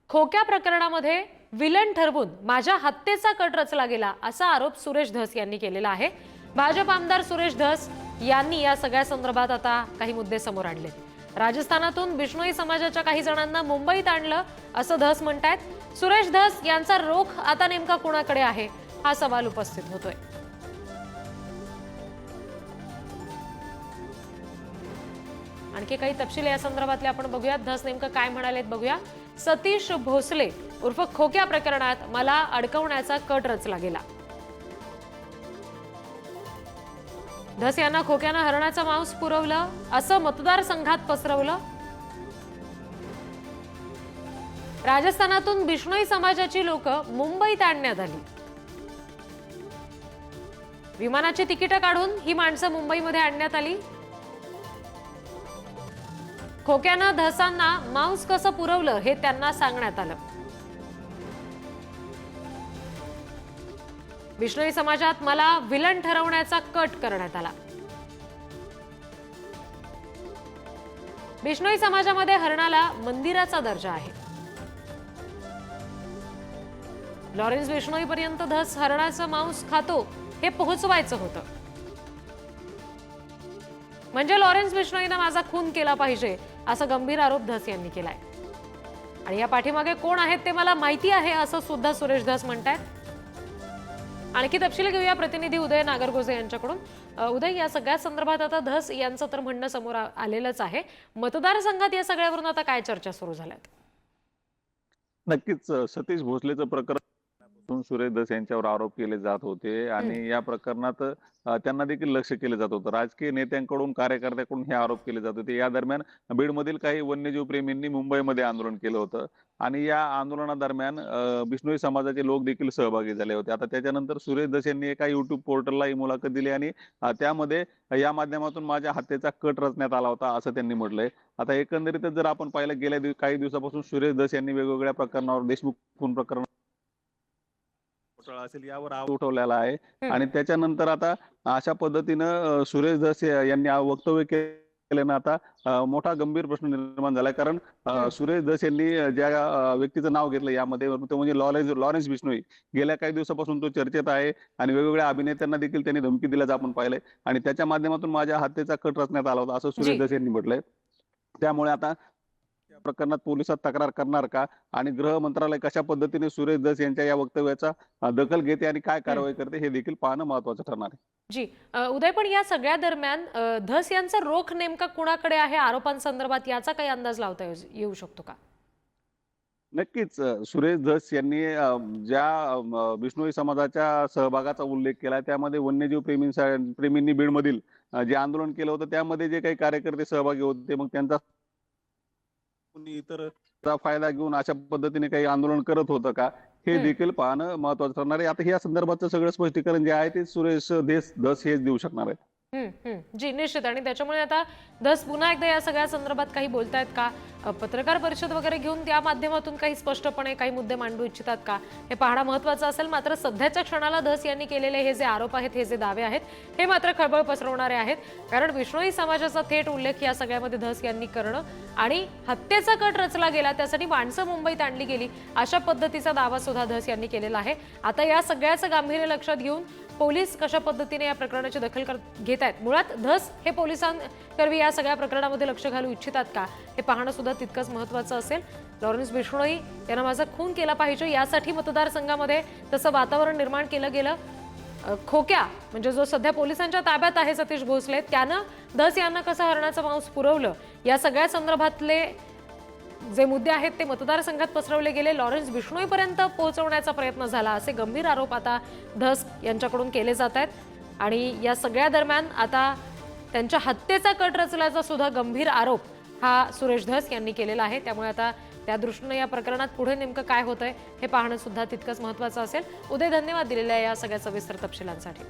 खोक्या प्रकरणामध्ये विलन ठरवून माझ्या हत्येचा कट रचला गेला असा आरोप सुरेश धस यांनी केलेला आहे। भाजप आमदार सुरेश धस यांनी या सगळ्या संदर्भात आता काही मुद्दे समोर आणले। राजस्थानातून बिश्नोई समाजाच्या काही जणांना मुंबईत आणलं असं धस म्हणतात। सुरेश धस यांचा रोख आता नेमका कोणाकडे आहे हा सवाल उपस्थित होतोय। आणखी काही तपशील या संदर्भातले आपण बघूया। धस नेमकं काय म्हणालेत बघूया। सतीश भोसले उर्फ खोक्या प्रकरणात मला अडकवण्याचा कट रचला गेला। धस यांना खोक्यानं हरणाचं मांस पुरवलं असं मतदारसंघात पसरवलं। राजस्थानातून बिश्नोई समाजाची लोक मुंबईत आणण्यात आली। विमानाची तिकीटं काढून ही माणसं मुंबईमध्ये आणण्यात आली। खोक्यानं धसांना मांस कसं पुरवलं हे त्यांना सांगण्यात आलं। बिश्नोई समाजात मला विलन ठरवण्याचा कट करण्यात आला। बिश्नोई समाजामध्ये हरणाला मंदिराचा दर्जा आहे। लॉरेन्स बिश्नोई पर्यंत धस हरणाचं मांस खातो हे पोहोचवायचं होतं। म्हणजे लॉरेन्स बिश्नोईनं माझा खून केला पाहिजे असा गंभीर आरोप धस यांनी केलाय। आणि या पाठीमागे कोण आहेत ते मला माहिती आहे असं सुद्धा सुरेश धस म्हणतात। आणखी तपशील घेऊया प्रतिनिधी उदय नागरगोजे यांच्याकडून। उदय, या सगळ्या संदर्भात आता धस यांचं तर म्हणणं समोर आलेलंच आहे। मतदारसंघात या सगळ्यावरून आता काय चर्चा सुरू झाल्यात? नक्कीच सतीश भोसलेचं प्रकरण सुरेश धस यांच्यावर आरोप केले जात होते आणि या प्रकरणात त्यांना देखील लक्ष केलं जात होतं। राजकीय नेत्यांकडून, कार्यकर्त्यांकडून हे आरोप केले जात होते। या दरम्यान बीडमधील काही वन्यजीव प्रेमींनी मुंबईमध्ये आंदोलन केलं होतं आणि या आंदोलनादरम्यान बिश्नोई समाजाचे लोक देखील सहभागी झाले होते। आता त्याच्यानंतर सुरेश धस यांनी एका युट्यूब पोर्टलला ही मुलाखत दिली आणि त्यामध्ये या माध्यमातून माझ्या हत्येचा कट रचण्यात आला होता असं त्यांनी म्हटलंय। आता एकंदरीतच जर आपण पाहिलं, गेल्या काही दिवसापासून सुरेश धस यांनी वेगवेगळ्या प्रकरणावर, देशमुख खून प्रकरण असेल, यावर आरोप उठवलेला आहे आणि त्याच्यानंतर आता अशा पद्धतीनं सुरेश धस यांनी वक्तव्य केल्यानं आता मोठा गंभीर प्रश्न निर्माण झालाय। कारण सुरेश धस यांनी ज्या व्यक्तीचं नाव घेतलं यामध्ये, तो म्हणजे लॉरेन्स बिश्नोई, गेल्या काही दिवसापासून तो चर्चेत आहे आणि वेगवेगळ्या अभिनेत्यांना देखील त्यांनी धमकी दिल्याचं आपण पाहिलंय आणि त्याच्या माध्यमातून माझ्या हत्येचा कट रचण्यात आला होता असं सुरेश धस यांनी म्हटलंय। त्यामुळे आता या प्रकरणात पोलिसात तक्रार करणार का आणि गृह मंत्रालय कशा पद्धतीने सुरेश धस यांच्या या वक्तव्याचा दखल घेते आणि काय कारवाई करते हे देखील पाहणं महत्त्वाचं ठरणार आहे। जी उदय, पण या सगळ्या दरम्यान धस यांचा रोख नेमका कुणाकडे आहे आरोपांसंदर्भात याचा काही अंदाज लावता येऊ शकतो का? नक्कीच सुरेश धस यांनी ज्या बिश्नोई समाजाच्या सहभागाचा उल्लेख केला त्यामध्ये वन्यजीव प्रेमींनी बीडमधील जे आंदोलन केलं होतं त्यामध्ये जे काही कार्यकर्ते सहभागी होते, मग त्यांचा इतर फायदा घेऊन अशा पद्धतीने काही आंदोलन करत होतं का हे देखील पाहणं महत्त्वाचं ठरणार आहे। आता या संदर्भाचं सगळं स्पष्टीकरण जे आहे ते सुरेश धस हेच देऊ शकणार आहेत। जी निश्चित। आणि त्याच्यामुळे आता धस पुन्हा एकदा या सगळ्या संदर्भात काही बोलतायत का? पत्रकार परिषद वगैरे घेऊन त्या माध्यमातून काही स्पष्टपणे काही मुद्दे मांडू इच्छितात का हे पाहणं महत्त्वाचं असेल। मात्र सध्याच्या क्षणाला धस यांनी केलेले हे जे आरोप आहेत, हे जे दावे आहेत, हे मात्र खळबळ पसरवणारे आहेत। कारण बिश्नोई समाजाचा थेट उल्लेख या सगळ्यामध्ये धस यांनी करणं आणि हत्येचा कट रचला गेला, त्यासाठी माणसं मुंबईत आणली गेली अशा पद्धतीचा दावा सुद्धा धस यांनी केलेला आहे। आता या सगळ्याचं गांभीर्य लक्षात घेऊन पोलीस कशा पद्धतीने या प्रकरणाची दखल घेत आहेत, मुळात धस हे पोलिसांकरवी या सगळ्या प्रकरणामध्ये लक्ष घालू इच्छितात का हे पाहणं सुद्धा तितकंच महत्त्वाचं असेल। लॉरेन्स बिश्नोई यांना माझा खून केला पाहिजे यासाठी मतदारसंघामध्ये तसं वातावरण निर्माण केलं गेलं। खोक्या म्हणजे जो सध्या पोलिसांच्या ताब्यात आहे सतीश भोसले, त्यानं धस यांना कसं हरणाचं मांस पुरवलं या सगळ्या संदर्भातले जे मुद्दे आहेत ते मतदारसंघात पसरवले गेले, लॉरेन्स बिश्नोई पर्यंत पोहोचवण्याचा प्रयत्न झाला असे गंभीर आरोप आता धस यांच्याकडून केले जात आहेत। आणि या सगळ्या दरम्यान आता त्यांच्या हत्येचा कट रचल्याचा सुद्धा गंभीर आरोप हा सुरेश धस यांनी केलेला आहे। त्यामुळे आता त्या दृष्टीने या प्रकरणात पुढे नेमकं काय होतंय हे पाहणं सुद्धा तितकंच महत्त्वाचं असेल। उदय, धन्यवाद दिलेल्या या सगळ्या सविस्तर तपशिलांसाठी।